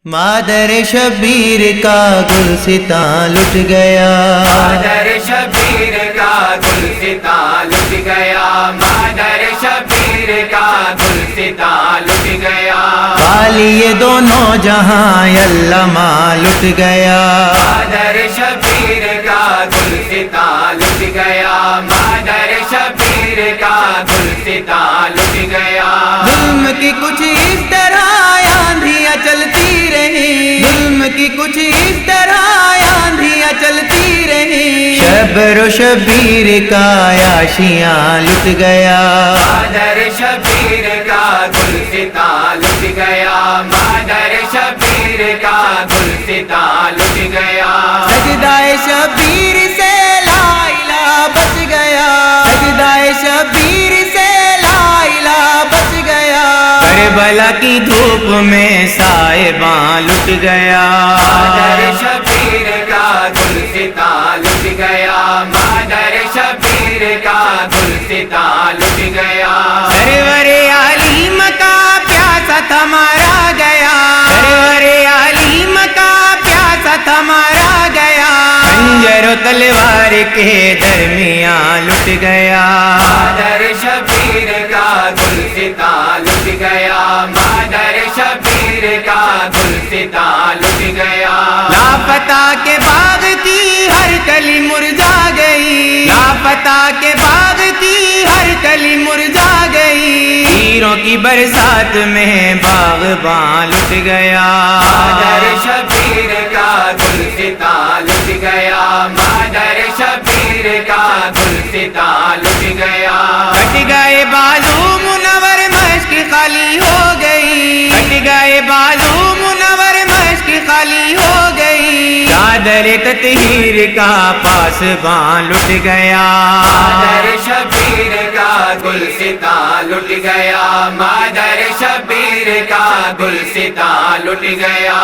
مادر شبیر کا گلستاں لٹ گیا، مادر شبیر کا گلستاں لٹ گیا، مادر شبیر کا گلستاں لٹ گیا، والی یہ دونوں جہاں علامہ لٹ گیا، مادر شبیر کا گلستاں لٹ گیا، مادر شبیر کا گلستاں لٹ گیا، ظلم کی کچھ اس طرح آندھیاں چلتی رہی، ظلم کی کچھ اس طرح آندھیاں چلتی رہی، شبر و شبیر کا عیاشیاں لٹ گیا، مادر شبیر کا گلستاں لٹ گیا، مادر شبیر کا گلستاں لٹ گیا، سجدہ شبیر سے لا الہ بچ گیا، سجدہ شبیر سے لا الہ بچ گیا، کربلا کی دھوپ میں صاحباں لٹ گیا، مادر شبیر کا گلستاں لٹ گیا، مادر شبیر کا گلستاں لٹ گیا، سرور علیم کا پیاسا تھا مارا گیا، سرور علیم کا پیاسا تھا مارا گیا، خنجر و تلوار کے درمیان لٹ گیا، مادر شبیر کا گلستاں لٹ گیا، مادر شبیر کا گلستاں لٹ گیا، لاپتہ کے باغ کی ہر کلی مرجھا گئی، لاپتہ کے باغ کی ہر کلی مرجھا گئی، تیروں کی برسات میں باغباں لٹ گیا، مادر شبیر کا گلستاں لٹ گیا، مادر شبیر کا گلستاں لٹ گیا، کٹ گئے بازو منور مشق خالی ہو گئی، کٹ گئے بازو منور مشق خالی ہو گئی، چادر تطہیر کا پاسباں لٹ گیا، مادر شبیر کا گلستاں لٹ گیا، مادر شبیر کا گلستاں لٹ گیا۔